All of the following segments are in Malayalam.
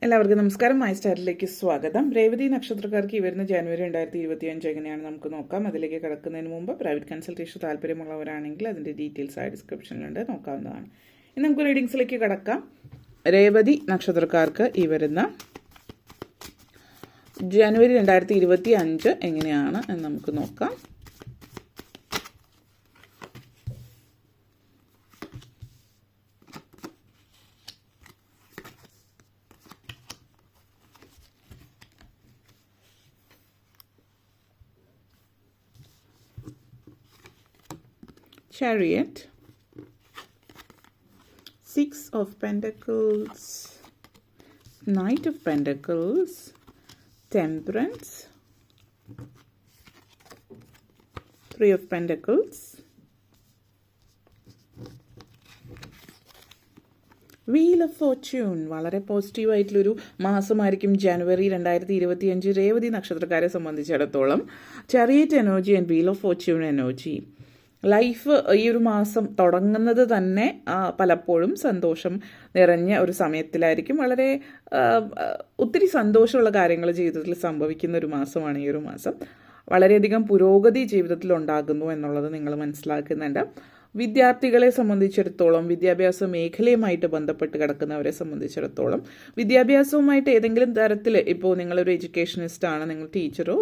എല്ലാവർക്കും നമസ്കാരം. മൈ സ്റ്റാറിലേക്ക് സ്വാഗതം. രേവതി നക്ഷത്രക്കാർക്ക് ഈ വരുന്ന ജനുവരി 2025 എങ്ങനെയാണ് നമുക്ക് നോക്കാം. അതിലേക്ക് കിടക്കുന്നതിന് മുമ്പ് പ്രൈവറ്റ് കൺസൾട്ടേഷൻ താല്പര്യമുള്ളവരാണെങ്കിൽ അതിൻ്റെ ഡീറ്റെയിൽസ് ആയി ഡിസ്ക്രിപ്ഷനിലുണ്ട്, നോക്കാവുന്നതാണ്. ഇനി നമുക്ക് റീഡിങ്സിലേക്ക് കിടക്കാം. രേവതി നക്ഷത്രക്കാർക്ക് ഈ വരുന്ന ജനുവരി 2025 എങ്ങനെയാണ് എന്ന് നമുക്ക് നോക്കാം. Chariot, 6 of Pentacles, Knight of Pentacles, Temperance, 3 of Pentacles, wheel of Fortune. വളരെ പോസിറ്റീവായിട്ടുള്ളൊരു മാസമായിരിക്കും ജനുവരി 2025 രേവതി നക്ഷത്രക്കാരെ സംബന്ധിച്ചിടത്തോളം. Chariot energy and wheel of Fortune energy. Life ഈ ഒരു മാസം തുടങ്ങുന്നത് തന്നെ പലപ്പോഴും സന്തോഷം നിറഞ്ഞ ഒരു സമയത്തിലായിരിക്കും. വളരെ ഒത്തിരി സന്തോഷമുള്ള കാര്യങ്ങൾ ജീവിതത്തിൽ സംഭവിക്കുന്ന ഒരു മാസമാണ് ഈ ഒരു മാസം. വളരെയധികം പുരോഗതി ജീവിതത്തിൽ ഉണ്ടാകുന്നു എന്നുള്ളത് നിങ്ങൾ മനസ്സിലാക്കുന്നുണ്ട്. വിദ്യാർത്ഥികളെ സംബന്ധിച്ചിടത്തോളം, വിദ്യാഭ്യാസ മേഖലയുമായിട്ട് ബന്ധപ്പെട്ട് കിടക്കുന്നവരെ സംബന്ധിച്ചിടത്തോളം, വിദ്യാഭ്യാസവുമായിട്ട് ഏതെങ്കിലും തരത്തിൽ, ഇപ്പോൾ നിങ്ങളൊരു എഡ്യൂക്കേഷനിസ്റ്റ് ആണ്, നിങ്ങൾ ടീച്ചറോ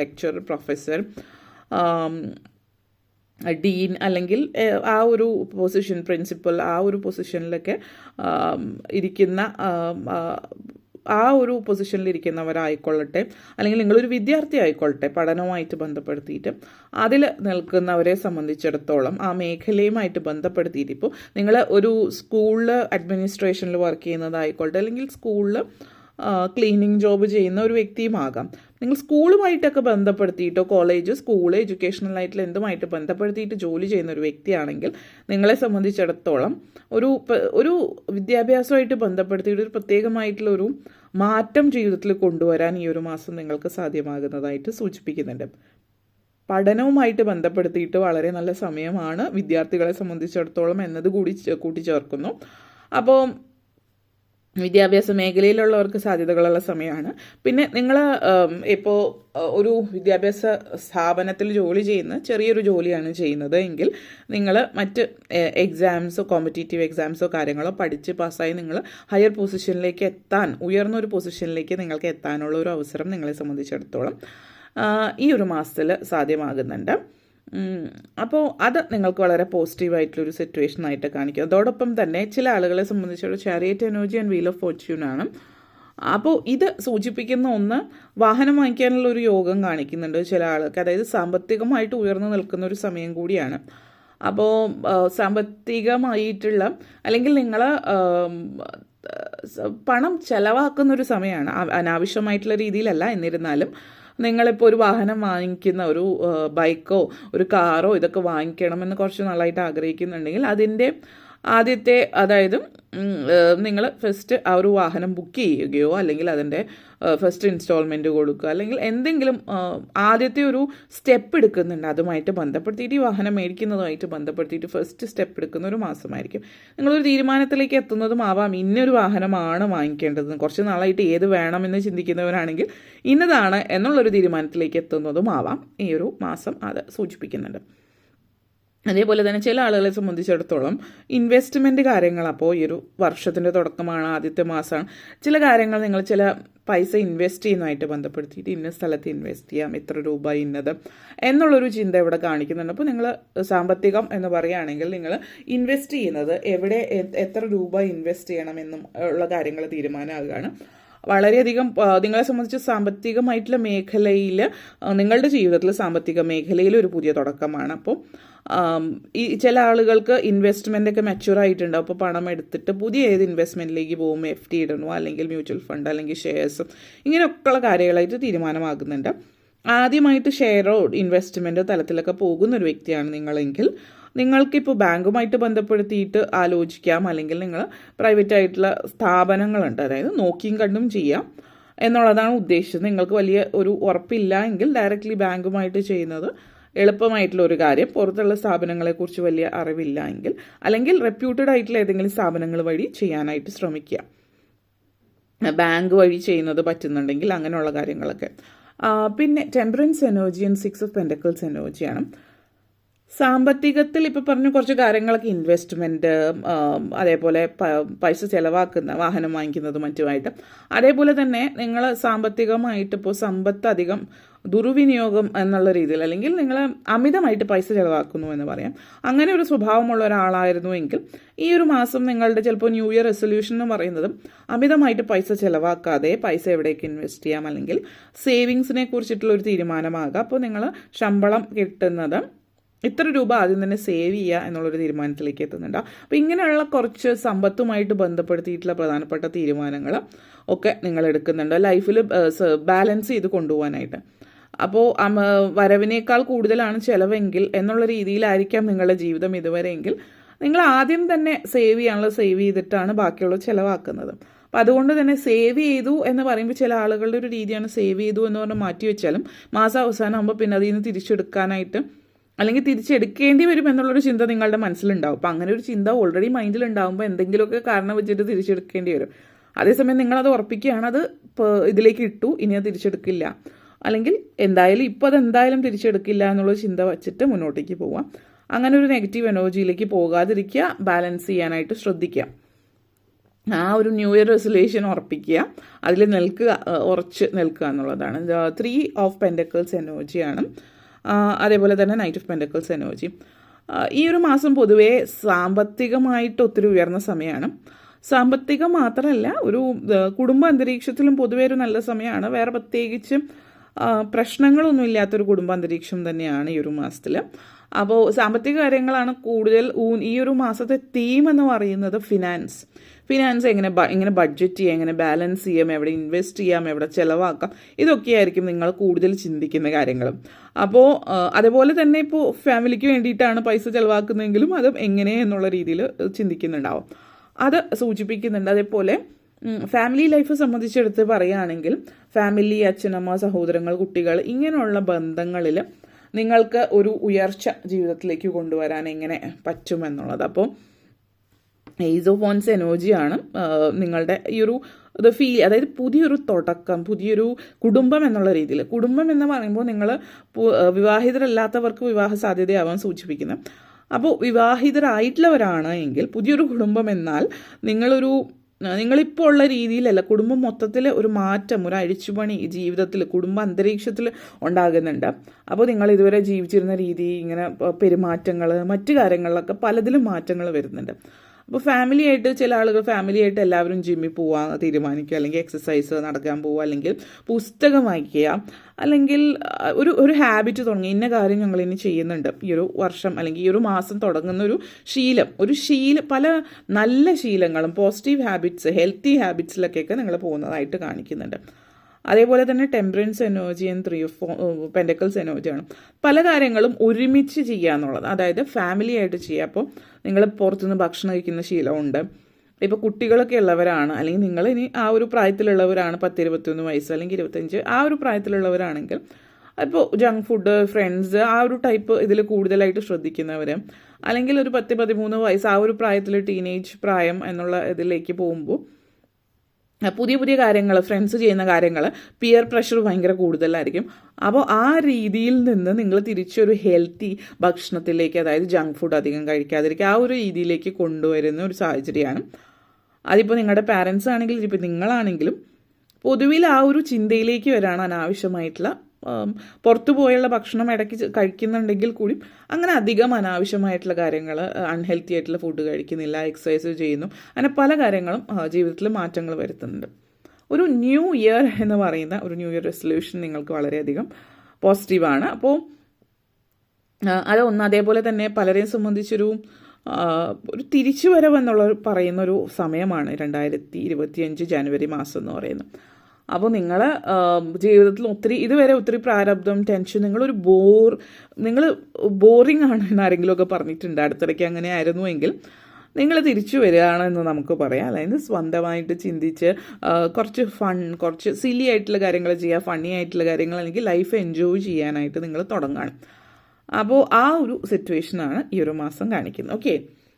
ലെക്ചർ പ്രൊഫസർ ഡീൻ അല്ലെങ്കിൽ ആ ഒരു പൊസിഷൻ, പ്രിൻസിപ്പൽ, ആ ഒരു പൊസിഷനിലൊക്കെ ഇരിക്കുന്ന ആ ഒരു പൊസിഷനിലിരിക്കുന്നവരായിക്കൊള്ളട്ടെ, അല്ലെങ്കിൽ നിങ്ങളൊരു വിദ്യാർത്ഥി ആയിക്കൊള്ളട്ടെ, പഠനവുമായിട്ട് ബന്ധപ്പെടുത്തിയിട്ട് അതിൽ നിൽക്കുന്നവരെ സംബന്ധിച്ചിടത്തോളം ആ മേഖലയുമായിട്ട് ബന്ധപ്പെടുത്തിയിട്ട്, ഇപ്പോൾ നിങ്ങൾ ഒരു സ്കൂളിൽ അഡ്മിനിസ്ട്രേഷനിൽ വർക്ക് ചെയ്യുന്നതായിക്കൊള്ളട്ടെ, അല്ലെങ്കിൽ സ്കൂളിൽ ക്ലീനിങ് ജോബ് ചെയ്യുന്ന ഒരു വ്യക്തിയുമാകാം. നിങ്ങൾ സ്കൂളുമായിട്ടൊക്കെ ബന്ധപ്പെടുത്തിയിട്ടോ, കോളേജ്, സ്കൂൾ, എഡ്യൂക്കേഷണലായിട്ടുള്ള എന്തുമായിട്ട് ബന്ധപ്പെടുത്തിയിട്ട് ജോലി ചെയ്യുന്ന ഒരു വ്യക്തിയാണെങ്കിൽ നിങ്ങളെ സംബന്ധിച്ചിടത്തോളം ഒരു വിദ്യാഭ്യാസമായിട്ട് ബന്ധപ്പെടുത്തിയിട്ട് ഒരു പ്രത്യേകമായിട്ടുള്ള ഒരു മാറ്റം ജീവിതത്തിൽ കൊണ്ടുവരാൻ ഈ ഒരു മാസം നിങ്ങൾക്ക് സാധ്യമാകുന്നതായിട്ട് സൂചിപ്പിക്കുന്നുണ്ട്. പഠനവുമായിട്ട് ബന്ധപ്പെടുത്തിയിട്ട് വളരെ നല്ല സമയമാണ് വിദ്യാർത്ഥികളെ സംബന്ധിച്ചിടത്തോളം എന്നത് കൂടി കൂട്ടിച്ചേർക്കുന്നു. അപ്പോൾ വിദ്യാഭ്യാസ മേഖലയിലുള്ളവർക്ക് സാധ്യതകളുള്ള സമയമാണ്. പിന്നെ നിങ്ങൾ ഇപ്പോൾ ഒരു വിദ്യാഭ്യാസ സ്ഥാപനത്തിൽ ജോലി ചെയ്യുന്ന ചെറിയൊരു ജോലിയാണ് ചെയ്യുന്നത് എങ്കിൽ നിങ്ങൾ മറ്റ് എക്സാംസോ, കോമ്പറ്റേറ്റീവ് എക്സാംസോ കാര്യങ്ങളോ പഠിച്ച് പാസ്സായി നിങ്ങൾ ഹയർ പൊസിഷനിലേക്ക് എത്താൻ, ഉയർന്നൊരു പൊസിഷനിലേക്ക് നിങ്ങൾക്ക് എത്താനുള്ള ഒരു അവസരം നിങ്ങളെ സംബന്ധിച്ചിടത്തോളം ഈ ഒരു മാസത്തിൽ സാധ്യമാകുന്നുണ്ട്. അപ്പോൾ അത് നിങ്ങൾക്ക് വളരെ പോസിറ്റീവായിട്ടുള്ളൊരു സിറ്റുവേഷൻ ആയിട്ട് കാണിക്കും. അതോടൊപ്പം തന്നെ ചില ആളുകളെ സംബന്ധിച്ചുള്ള chariot energy and wheel of Fortune ആണ്. അപ്പോൾ ഇത് സൂചിപ്പിക്കുന്ന ഒന്ന്, വാഹനം വാങ്ങിക്കാനുള്ള ഒരു യോഗം കാണിക്കുന്നുണ്ട് ചില ആൾക്ക്. അതായത് സാമ്പത്തികമായിട്ട് ഉയർന്നു നിൽക്കുന്ന ഒരു സമയം കൂടിയാണ്. അപ്പോൾ സാമ്പത്തികമായിട്ടുള്ള, അല്ലെങ്കിൽ നിങ്ങൾ പണം ചെലവാക്കുന്നൊരു സമയമാണ്. അനാവശ്യമായിട്ടുള്ള രീതിയിലല്ല, എന്നിരുന്നാലും നിങ്ങളിപ്പോൾ ഒരു വാഹനം വാങ്ങിക്കുന്ന, ഒരു ബൈക്കോ ഒരു കാറോ ഇതൊക്കെ വാങ്ങിക്കണമെന്ന് കുറച്ച് നാളായിട്ട് ആഗ്രഹിക്കുന്നുണ്ടെങ്കിൽ അതിൻ്റെ ആദ്യത്തെ, അതായത് നിങ്ങൾ ഫസ്റ്റ് ആ ഒരു വാഹനം ബുക്ക് ചെയ്യുകയോ, അല്ലെങ്കിൽ അതിൻ്റെ ഫസ്റ്റ് ഇൻസ്റ്റാൾമെൻറ്റ് കൊടുക്കുക, അല്ലെങ്കിൽ എന്തെങ്കിലും ആദ്യത്തെ ഒരു സ്റ്റെപ്പ് എടുക്കുന്നുണ്ട്, അതുമായിട്ട് ബന്ധപ്പെടുത്തിയിട്ട് ഈ വാഹനം മേടിക്കുന്നതുമായിട്ട് ബന്ധപ്പെടുത്തിയിട്ട് ഫസ്റ്റ് സ്റ്റെപ്പ് എടുക്കുന്ന ഒരു മാസമായിരിക്കും. നിങ്ങളൊരു തീരുമാനത്തിലേക്ക് എത്തുന്നതും ആവാം. ഇന്നൊരു വാഹനമാണ് വാങ്ങിക്കേണ്ടത്, കുറച്ച് നാളായിട്ട് ഏത് വേണമെന്ന് ചിന്തിക്കുന്നവരാണെങ്കിൽ ഇന്നതാണ് എന്നുള്ളൊരു തീരുമാനത്തിലേക്ക് എത്തുന്നതും ആവാം ഈ ഒരു മാസം. അത് സൂചിപ്പിക്കുന്നുണ്ട്. അതേപോലെ തന്നെ ചില ആളുകളെ സംബന്ധിച്ചിടത്തോളം ഇൻവെസ്റ്റ്മെൻറ്റ് കാര്യങ്ങൾ, അപ്പോൾ ഈ ഒരു വർഷത്തിൻ്റെ തുടക്കമാണ്, ആദ്യത്തെ മാസമാണ്, ചില കാര്യങ്ങൾ നിങ്ങൾ ചില പൈസ ഇൻവെസ്റ്റ് ചെയ്യുന്നതായിട്ട് ബന്ധപ്പെടുത്തിയിട്ട് ഇന്ന സ്ഥലത്ത് ഇൻവെസ്റ്റ് ചെയ്യാം, എത്ര രൂപ ഇന്നത് എന്നുള്ളൊരു ചിന്ത ഇവിടെ കാണിക്കുന്നുണ്ട്. അപ്പോൾ നിങ്ങൾ സാമ്പത്തികം എന്ന് പറയുകയാണെങ്കിൽ നിങ്ങൾ ഇൻവെസ്റ്റ് ചെയ്യുന്നത് എവിടെ, എത്ര രൂപ ഇൻവെസ്റ്റ് ചെയ്യണമെന്നും ഉള്ള കാര്യങ്ങൾ തീരുമാനമാകുകയാണ്. വളരെയധികം നിങ്ങളെ സംബന്ധിച്ച് സാമ്പത്തികമായിട്ടുള്ള മേഖലയിൽ, നിങ്ങളുടെ ജീവിതത്തിൽ സാമ്പത്തിക മേഖലയിൽ ഒരു പുതിയ തുടക്കമാണ്. അപ്പോൾ ഈ ചില ആളുകൾക്ക് ഇൻവെസ്റ്റ്മെൻ്റ് ഒക്കെ മെച്യൂർ ആയിട്ടുണ്ട്. അപ്പോൾ പണം എടുത്തിട്ട് പുതിയ ഏത് ഇൻവെസ്റ്റ്മെൻറ്റിലേക്ക് പോകും, FD ഇടണോ, അല്ലെങ്കിൽ മ്യൂച്വൽ ഫണ്ട്, അല്ലെങ്കിൽ ഷെയർസ്, ഇങ്ങനെയൊക്കെയുള്ള കാര്യങ്ങളായിട്ട് തീരുമാനമാകുന്നുണ്ട്. ആദ്യമായിട്ട് ഷെയറോ ഇൻവെസ്റ്റ്മെൻറ്റോ തലത്തിലൊക്കെ പോകുന്ന ഒരു വ്യക്തിയാണ് നിങ്ങളെങ്കിൽ നിങ്ങൾക്കിപ്പോൾ ബാങ്കുമായിട്ട് ബന്ധപ്പെടുത്തിയിട്ട് ആലോചിക്കാം, അല്ലെങ്കിൽ നിങ്ങൾ പ്രൈവറ്റ് ആയിട്ടുള്ള സ്ഥാപനങ്ങളുണ്ട്, അതായത് നോക്കിയും കണ്ടും ചെയ്യാം എന്നുള്ളതാണ് ഉദ്ദേശിച്ചത്. നിങ്ങൾക്ക് വലിയ ഒരു ഉറപ്പില്ല എങ്കിൽ ഡയറക്റ്റ്ലി ബാങ്കുമായിട്ട് ചെയ്യുന്നത് എളുപ്പമായിട്ടുള്ള ഒരു കാര്യം. പുറത്തുള്ള സ്ഥാപനങ്ങളെക്കുറിച്ച് വലിയ അറിവില്ല എങ്കിൽ, അല്ലെങ്കിൽ റെപ്യൂട്ടഡ് ആയിട്ടുള്ള ഏതെങ്കിലും സ്ഥാപനങ്ങൾ വഴി ചെയ്യാനായിട്ട് ശ്രമിക്കുക. ബാങ്ക് വഴി ചെയ്യുന്നത് പറ്റുന്നുണ്ടെങ്കിൽ അങ്ങനെയുള്ള കാര്യങ്ങളൊക്കെ. പിന്നെ temperance energy and 6 of pentacles എനർജിയാണ്. സാമ്പത്തികത്തിൽ ഇപ്പോൾ പറഞ്ഞു കുറച്ച് കാര്യങ്ങളൊക്കെ ഇൻവെസ്റ്റ്മെൻറ്റ്, അതേപോലെ പൈസ ചിലവാക്കുന്ന വാഹനം വാങ്ങിക്കുന്നത് മറ്റുമായിട്ട്. അതേപോലെ തന്നെ നിങ്ങൾ സാമ്പത്തികമായിട്ട് ഇപ്പോൾ സമ്പത്ത് അധികം ദുർവിനിയോഗം എന്നുള്ള രീതിയിൽ, അല്ലെങ്കിൽ നിങ്ങൾ അമിതമായിട്ട് പൈസ ചിലവാക്കുന്നു എന്ന് പറയാം. അങ്ങനെ ഒരു സ്വഭാവമുള്ള ഒരാളായിരുന്നുവെങ്കിൽ ഈ ഒരു മാസം നിങ്ങളുടെ ചിലപ്പോൾ ന്യൂ ഇയർ റെസൊല്യൂഷൻ എന്ന് പറയുന്നത് അമിതമായിട്ട് പൈസ ചിലവാക്കാതെ പൈസ എവിടേക്ക് ഇൻവെസ്റ്റ് ചെയ്യാം, അല്ലെങ്കിൽ സേവിങ്സിനെ കുറിച്ചിട്ടുള്ള ഒരു തീരുമാനമാകാം. അപ്പോൾ നിങ്ങൾ ശമ്പളം കിട്ടുന്നത് ഇത്ര രൂപ ആദ്യം തന്നെ സേവ് ചെയ്യുക എന്നുള്ളൊരു തീരുമാനത്തിലേക്ക് എത്തുന്നുണ്ട്. അപ്പോൾ ഇങ്ങനെയുള്ള കുറച്ച് സമ്പത്തുമായിട്ട് ബന്ധപ്പെടുത്തിയിട്ടുള്ള പ്രധാനപ്പെട്ട തീരുമാനങ്ങൾ ഒക്കെ നിങ്ങൾ എടുക്കുന്നുണ്ട് ലൈഫിൽ ബാലൻസ് ചെയ്ത് കൊണ്ടുപോകാനായിട്ട്. അപ്പോൾ വരവിനേക്കാൾ കൂടുതലാണ് ചിലവെങ്കിൽ എന്നുള്ള രീതിയിലായിരിക്കാം നിങ്ങളുടെ ജീവിതം ഇതുവരെയെങ്കിൽ നിങ്ങൾ ആദ്യം തന്നെ സേവ് ചെയ്യാനുള്ളത് സേവ് ചെയ്തിട്ടാണ് ബാക്കിയുള്ളത് ചിലവാക്കുന്നത്. അപ്പം അതുകൊണ്ട് തന്നെ സേവ് ചെയ്തു എന്ന് പറയുമ്പോൾ ചില ആളുകളുടെ ഒരു രീതിയാണ് സേവ് ചെയ്തു എന്ന് പറഞ്ഞാൽ മാറ്റി വെച്ചാലും മാസം അവസാനം ആകുമ്പോൾ പിന്നെ അതിൽ നിന്ന് തിരിച്ചെടുക്കാനായിട്ട് അല്ലെങ്കിൽ തിരിച്ചെടുക്കേണ്ടി വരും എന്നുള്ളൊരു ചിന്ത നിങ്ങളുടെ മനസ്സിലുണ്ടാവും. അപ്പം അങ്ങനെ ഒരു ചിന്ത ഓൾറെഡി മൈൻഡിലുണ്ടാകുമ്പോൾ എന്തെങ്കിലുമൊക്കെ കാരണം വെച്ചിട്ട് തിരിച്ചെടുക്കേണ്ടി വരും. അതേസമയം നിങ്ങളത് ഉറപ്പിക്കുകയാണ്, അത് ഇതിലേക്ക് ഇട്ടു, ഇനി അത് തിരിച്ചെടുക്കില്ല, അല്ലെങ്കിൽ എന്തായാലും ഇപ്പോൾ അത് എന്തായാലും തിരിച്ചെടുക്കില്ല എന്നുള്ള ചിന്ത വെച്ചിട്ട് മുന്നോട്ടേക്ക് പോവാം. അങ്ങനെ ഒരു നെഗറ്റീവ് എനർജിയിലേക്ക് പോകാതിരിക്കുക, ബാലൻസ് ചെയ്യാനായിട്ട് ശ്രദ്ധിക്കുക. ആ ഒരു ന്യൂ ഇയർ റെസൊല്യൂഷൻ ഉറപ്പിക്കുക, അതിൽ നിൽക്കുക, ഉറച്ച് നിൽക്കുക എന്നുള്ളതാണ്. 3 ഓഫ് പെൻറ്റക്കിൾസ് എനർജിയാണ്. അതേപോലെ തന്നെ നൈറ്റ് ഓഫ് പെൻറ്റക്കിൾസ് എനർജി. ഈ ഒരു മാസം പൊതുവേ സാമ്പത്തികമായിട്ട് ഒത്തിരി ഉയർന്ന സമയമാണ്. സാമ്പത്തികം മാത്രമല്ല, ഒരു കുടുംബ അന്തരീക്ഷത്തിലും പൊതുവേ ഒരു നല്ല സമയമാണ്. വേറെ പ്രത്യേകിച്ച് പ്രശ്നങ്ങളൊന്നും ഇല്ലാത്തൊരു കുടുംബ അന്തരീക്ഷം തന്നെയാണ് ഈ ഒരു മാസത്തിൽ. അപ്പോൾ സാമ്പത്തിക കാര്യങ്ങളാണ് കൂടുതൽ. ഈ ഒരു മാസത്തെ തീം എന്ന് പറയുന്നത് ഫിനാൻസ് എങ്ങനെ ബഡ്ജറ്റ് ചെയ്യാം, എങ്ങനെ ബാലൻസ് ചെയ്യാം, എവിടെ ഇൻവെസ്റ്റ് ചെയ്യാം, എവിടെ ചിലവാക്കാം, ഇതൊക്കെയായിരിക്കും നിങ്ങൾ കൂടുതൽ ചിന്തിക്കുന്ന കാര്യങ്ങളും. അപ്പോൾ അതേപോലെ തന്നെ ഇപ്പോൾ ഫാമിലിക്ക് വേണ്ടിയിട്ടാണ് പൈസ ചിലവാക്കുന്നതെങ്കിലും അത് എങ്ങനെ എന്നുള്ള രീതിയിൽ ചിന്തിക്കുന്നുണ്ടാവും, അത് സൂചിപ്പിക്കുന്നുണ്ട്. അതേപോലെ ഫാമിലി ലൈഫ് സംബന്ധിച്ചെടുത്ത് പറയുകയാണെങ്കിൽ ഫാമിലി, അച്ഛനമ്മ, സഹോദരങ്ങൾ, കുട്ടികൾ, ഇങ്ങനെയുള്ള ബന്ധങ്ങളിൽ നിങ്ങൾക്ക് ഒരു ഉയർച്ച ജീവിതത്തിലേക്ക് കൊണ്ടുവരാൻ എങ്ങനെ പറ്റുമെന്നുള്ളത്. അപ്പോൾ ഏസ് ഓഫ് വൺസ് എനർജിയാണ് നിങ്ങളുടെ ഈ ഒരു അതായത് പുതിയൊരു തുടക്കം, പുതിയൊരു കുടുംബം എന്നുള്ള രീതിയിൽ. കുടുംബം എന്ന് പറയുമ്പോൾ നിങ്ങൾ വിവാഹിതരല്ലാത്തവർക്ക് വിവാഹ സാധ്യതയാവാൻ സൂചിപ്പിക്കുന്നത്. അപ്പോൾ വിവാഹിതരായിട്ടുള്ളവരാണ് എങ്കിൽ പുതിയൊരു കുടുംബം എന്നാൽ നിങ്ങളിപ്പോൾ ഉള്ള രീതിയിലല്ല, കുടുംബം മൊത്തത്തിൽ ഒരു മാറ്റം, ഒരു അഴിച്ചുപണി ജീവിതത്തിൽ, കുടുംബ അന്തരീക്ഷത്തിൽ ഉണ്ടാകുന്നുണ്ട്. അപ്പോൾ നിങ്ങൾ ഇതുവരെ ജീവിച്ചിരുന്ന രീതി, ഇങ്ങനെ പെരുമാറ്റങ്ങൾ, മറ്റു കാര്യങ്ങളിലൊക്കെ പലതിലും മാറ്റങ്ങൾ വരുന്നുണ്ട്. അപ്പോൾ ചില ആളുകൾ ഫാമിലിയായിട്ട് എല്ലാവരും ജിമ്മിൽ പോവാൻ തീരുമാനിക്കുക, അല്ലെങ്കിൽ എക്സസൈസ് നടക്കാൻ പോവുക, അല്ലെങ്കിൽ പുസ്തകം വായിക്കുക, അല്ലെങ്കിൽ ഒരു ഹാബിറ്റ് തുടങ്ങി, ഇന്ന കാര്യം ഞങ്ങൾ ഇനി ചെയ്യുന്നുണ്ട് ഈ ഒരു വർഷം, അല്ലെങ്കിൽ ഈ ഒരു മാസം തുടങ്ങുന്ന ഒരു ശീലം, പല നല്ല ശീലങ്ങളും, പോസിറ്റീവ് ഹാബിറ്റ്സ്, ഹെൽത്തി ഹാബിറ്റ്സിലൊക്കെയൊക്കെ നിങ്ങൾ പോകുന്നതായിട്ട് കാണിക്കുന്നുണ്ട്. അതേപോലെ തന്നെ temperance energy and 3 of pentacles എനർജിയാണ്. പല കാര്യങ്ങളും ഒരുമിച്ച് ചെയ്യുക എന്നുള്ളത്, അതായത് ഫാമിലി ആയിട്ട് ചെയ്യുക. അപ്പോൾ നിങ്ങൾ പുറത്തുനിന്ന് ഭക്ഷണം കഴിക്കുന്ന ശീലമുണ്ട്. ഇപ്പോൾ കുട്ടികളൊക്കെ ഉള്ളവരാണ്, അല്ലെങ്കിൽ നിങ്ങൾ ഇനി ആ ഒരു പ്രായത്തിലുള്ളവരാണ്, 10-21 വയസ്സ് അല്ലെങ്കിൽ 25, ആ ഒരു പ്രായത്തിലുള്ളവരാണെങ്കിൽ ഇപ്പോൾ ജങ്ക് ഫുഡ്, ഫ്രണ്ട്സ്, ആ ഒരു ടൈപ്പ് ഇതിൽ കൂടുതലായിട്ട് ശ്രദ്ധിക്കുന്നവർ, അല്ലെങ്കിൽ ഒരു 10-13 വയസ്സ് ആ ഒരു പ്രായത്തിൽ ടീനേജ് പ്രായം എന്നുള്ള ഇതിലേക്ക് പോകുമ്പോൾ പുതിയ കാര്യങ്ങൾ, ഫ്രണ്ട്സ് ചെയ്യുന്ന കാര്യങ്ങൾ, പിയർ പ്രഷർ ഭയങ്കര കൂടുതലായിരിക്കും. അപ്പോൾ ആ രീതിയിൽ നിന്ന് നിങ്ങൾ തിരിച്ചൊരു ഹെൽത്തി ഭക്ഷണത്തിലേക്ക്, അതായത് ജങ്ക് ഫുഡ് അധികം കഴിക്കാതിരിക്കുക, ആ ഒരു രീതിയിലേക്ക് കൊണ്ടുവരുന്ന ഒരു സാഹചര്യമാണ്. അതിപ്പോൾ നിങ്ങളുടെ പാരൻസ് ആണെങ്കിലും ഇപ്പോൾ നിങ്ങളാണെങ്കിലും പൊതുവിൽ ആ ഒരു ചിന്തയിലേക്ക് വരാണ്. അനാവശ്യമായിട്ടുള്ള പുറത്തു പോയുള്ള ഭക്ഷണം ഇടയ്ക്ക് കഴിക്കുന്നുണ്ടെങ്കിൽ കൂടി അങ്ങനെ അധികം അനാവശ്യമായിട്ടുള്ള കാര്യങ്ങൾ, അൺഹെൽത്തി ആയിട്ടുള്ള ഫുഡ് കഴിക്കുന്നില്ല, എക്സസൈസ് ചെയ്യുന്നു, അങ്ങനെ പല കാര്യങ്ങളും ജീവിതത്തിൽ മാറ്റങ്ങൾ വരുത്തുന്നുണ്ട്. ഒരു ന്യൂ ഇയർ എന്ന് പറയുന്ന ഒരു ന്യൂ ഇയർ റെസൊല്യൂഷൻ നിങ്ങൾക്ക് വളരെയധികം പോസിറ്റീവാണ്. അപ്പോൾ അതൊന്ന്. അതേപോലെ തന്നെ പലരെയും സംബന്ധിച്ചൊരു തിരിച്ചുവരവ് എന്നുള്ള പറയുന്നൊരു സമയമാണ് 2025 ജനുവരി മാസം എന്ന് പറയുന്നത്. അപ്പോൾ നിങ്ങൾ ജീവിതത്തിൽ ഇതുവരെ ഒത്തിരി പ്രാരബ്ധം, ടെൻഷൻ, നിങ്ങൾ ബോറിംഗ് ആണ് എന്ന് ആരെങ്കിലുമൊക്കെ പറഞ്ഞിട്ടുണ്ട്, അടുത്തിടയ്ക്ക് അങ്ങനെ ആയിരുന്നുവെങ്കിൽ നിങ്ങൾ തിരിച്ചു വരികയാണെന്ന് നമുക്ക് പറയാം. അതായത് സ്വന്തമായിട്ട് ചിന്തിച്ച് കുറച്ച് സില്ലി ആയിട്ടുള്ള കാര്യങ്ങൾ ചെയ്യുക, ഫണ്ണി ആയിട്ടുള്ള കാര്യങ്ങൾ, അല്ലെങ്കിൽ ലൈഫ് എൻജോയ് ചെയ്യാനായിട്ട് നിങ്ങൾ തുടങ്ങുകയാണ്. അപ്പോൾ ആ ഒരു സിറ്റുവേഷനാണ് ഈ ഒരു മാസം കാണിക്കുന്നത്. ഓക്കെ,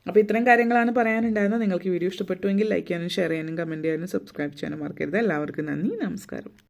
അപ്പോൾ ഇത്തരം കാര്യങ്ങളാണ് പറയാനുണ്ടായിരുന്നത്. നിങ്ങൾക്ക് വീഡിയോ ഇഷ്ടപ്പെട്ടുവെങ്കിൽ ലൈക്ക് ചെയ്യാനും ഷെയർ ചെയ്യാനും കമൻറ്റ് ചെയ്യാനും സബ്സ്ക്രൈബ് ചെയ്യാനും മറക്കരുത്. എല്ലാവർക്കും നന്ദി, നമസ്കാരം.